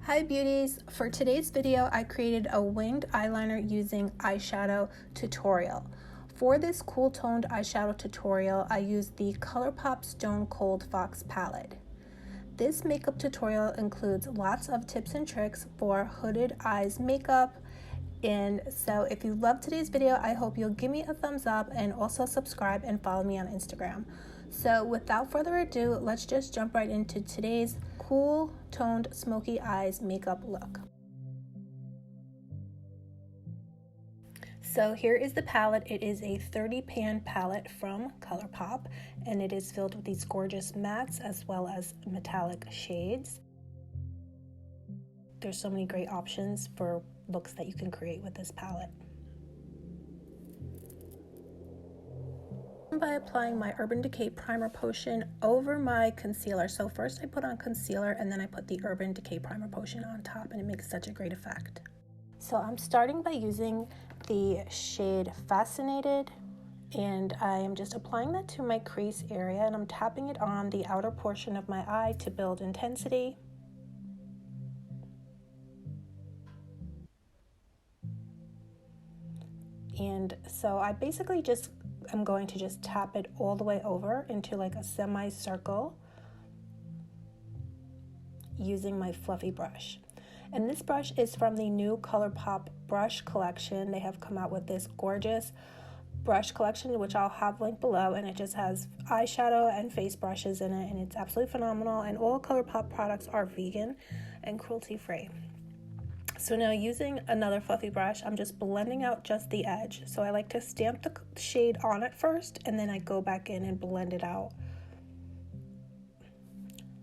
Hi beauties! For today's video, I created a winged eyeliner using eyeshadow tutorial. For this cool toned eyeshadow tutorial, I used the Colourpop Stone Cold Fox palette. This makeup tutorial includes lots of tips and tricks for hooded eyes makeup. And so if you love today's video, I hope you'll give me a thumbs up and also subscribe and follow me on Instagram. So without further ado, let's just jump right into today's cool toned smoky eyes makeup look. So here is the palette. It is a 30 pan palette from Colourpop, and it is filled with these gorgeous mattes as well as metallic shades. There's so many great options for looks that you can create with this palette. By applying my Urban Decay Primer Potion over my concealer. So first I put on concealer and then I put the Urban Decay Primer Potion on top, and it makes such a great effect. So I'm starting by using the shade Fascinated, and I am just applying that to my crease area, and I'm tapping it on the outer portion of my eye to build intensity. And so I basically I'm going to just tap it all the way over into like a semicircle using my fluffy brush. And this brush is from the new Colourpop brush collection. They have come out with this gorgeous brush collection, which I'll have linked below, and it just has eyeshadow and face brushes in it, and it's absolutely phenomenal. And all Colourpop products are vegan and cruelty free. So now using another fluffy brush, I'm just blending out just the edge. So I like to stamp the shade on it first, and then I go back in and blend it out.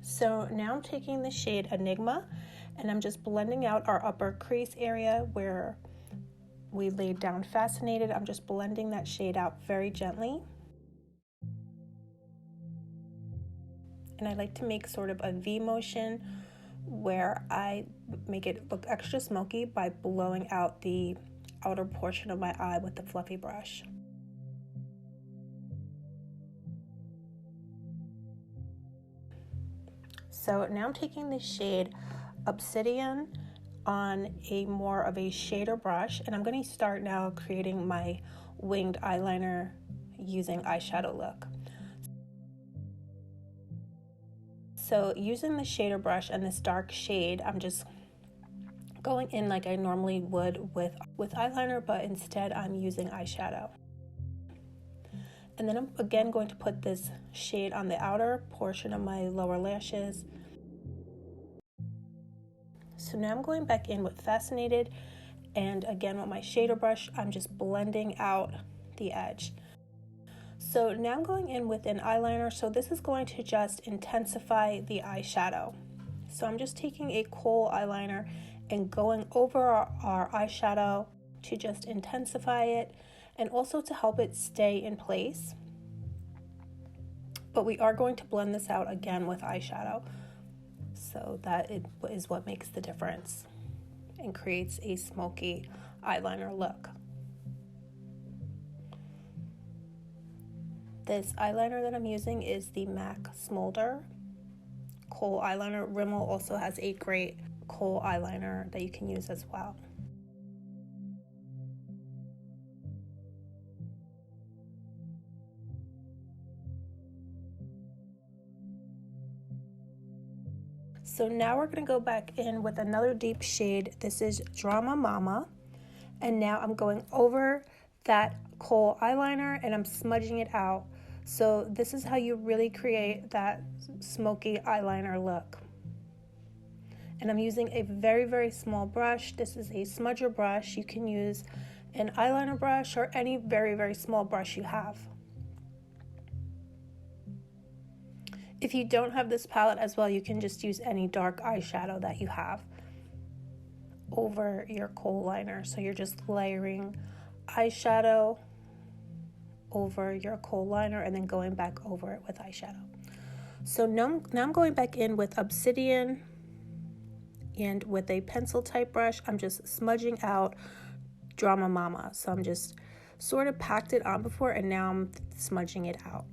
So now I'm taking the shade Enigma, and I'm just blending out our upper crease area where we laid down Fascinated. I'm just blending that shade out very gently. And I like to make sort of a V motion where I make it look extra smoky by blowing out the outer portion of my eye with the fluffy brush. So now I'm taking the shade Obsidian on a more of a shader brush, and I'm going to start now creating my winged eyeliner using eyeshadow look. So using the shader brush and this dark shade, I'm just going in like I normally would with eyeliner, but instead I'm using eyeshadow. And then I'm again going to put this shade on the outer portion of my lower lashes. So now I'm going back in with Fascinated, and again with my shader brush, I'm just blending out the edge. So now I'm going in with an eyeliner, so this is going to just intensify the eyeshadow. So I'm just taking a kohl eyeliner and going over our eyeshadow to just intensify it and also to help it stay in place. But we are going to blend this out again with eyeshadow, so that is what makes the difference and creates a smoky eyeliner look. This eyeliner that I'm using is the MAC Smolder kohl eyeliner. Rimmel also has a great kohl eyeliner that you can use as well. So now we're going to go back in with another deep shade. This is Drama Mama, and now I'm going over that kohl eyeliner and I'm smudging it out. So this is how you really create that smoky eyeliner look. And I'm using a very, very small brush. This is a smudger brush. You can use an eyeliner brush or any very, very small brush you have. If you don't have this palette as well, you can just use any dark eyeshadow that you have over your kohl liner. So you're just layering eyeshadow over your kohl liner and then going back over it with eyeshadow. So now I'm going back in with Obsidian, and with a pencil type brush, I'm just smudging out Drama Mama. So I'm just sort of packed it on before, and now I'm smudging it out.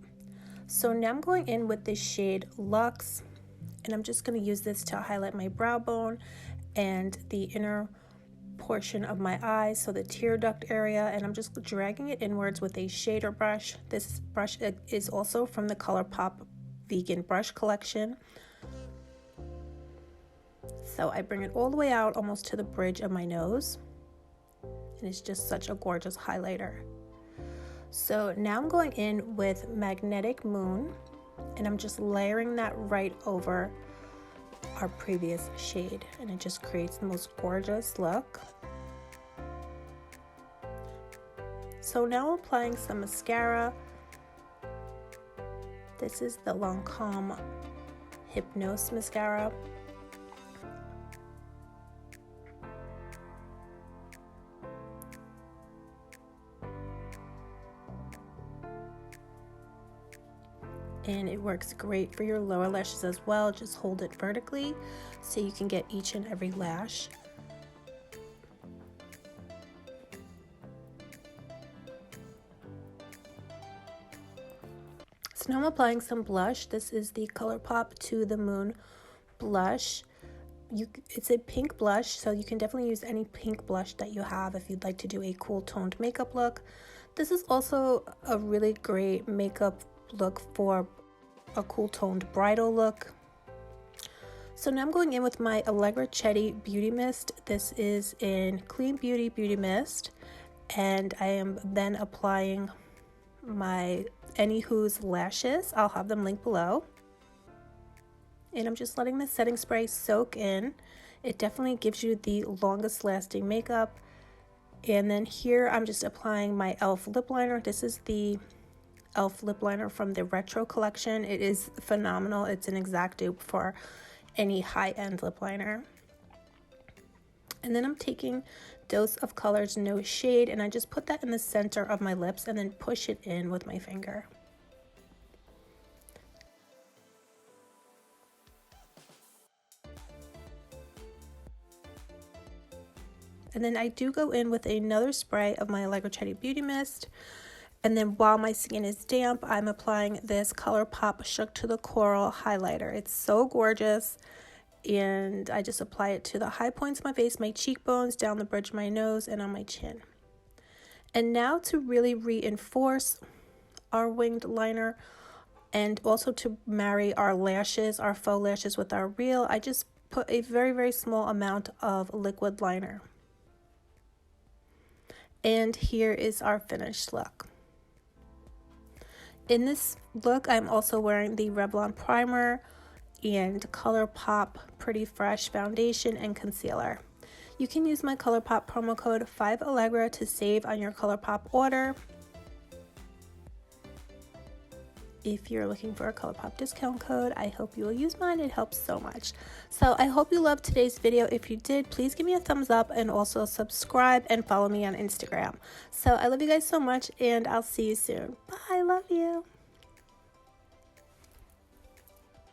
So now I'm going in with this shade Luxe, And I'm just going to use this to highlight my brow bone and the inner portion of my eyes, so the tear duct area, and I'm just dragging it inwards with a shader brush. This brush is also from the Colourpop Vegan Brush Collection. So I bring it all the way out almost to the bridge of my nose, and it's just such a gorgeous highlighter. So now I'm going in with Magnetic Moon, and I'm just layering that right over our previous shade, and it just creates the most gorgeous look. So now I'm applying some mascara. This is the Lancome Hypnose Mascara. And it works great for your lower lashes as well. Just hold it vertically so you can get each and every lash. So now I'm applying some blush. This is the Colourpop To The Moon blush. It's a pink blush, so you can definitely use any pink blush that you have if you'd like to do a cool toned makeup look. This is also a really great makeup look for a cool toned bridal look. So now I'm going in with my Alegra Chetti Beauty Mist. This is in Clean Beauty Beauty Mist, and I am then applying my Anywhooz lashes. I'll have them linked below. And I'm just letting the setting spray soak in. It definitely gives you the longest lasting makeup. And then here I'm just applying my e.l.f. lip liner. This is the e.l.f. lip liner from the Retro collection. It is phenomenal. It's an exact dupe for any high-end lip liner. And then I'm taking Dose of Colors No Shade, and I just put that in the center of my lips and then push it in with my finger. And then I do go in with another spray of my Alegra Chetti Beauty Mist. And then while my skin is damp, I'm applying this Colourpop Shook to the Coral highlighter. It's so gorgeous. And I just apply it to the high points of my face, my cheekbones, down the bridge of my nose, and on my chin. And now to really reinforce our winged liner and also to marry our lashes, our faux lashes with our real, I just put a very, very small amount of liquid liner. And here is our finished look. In this look, I'm also wearing the Revlon primer and Colourpop Pretty Fresh foundation and concealer. You can use my Colourpop promo code 5Alegra to save on your Colourpop order. If you're looking for a Colourpop discount code, I hope you will use mine. It helps so much. So I hope you loved today's video. If you did, please give me a thumbs up and also subscribe and follow me on Instagram. So I love you guys so much, and I'll see you soon. Bye, love you.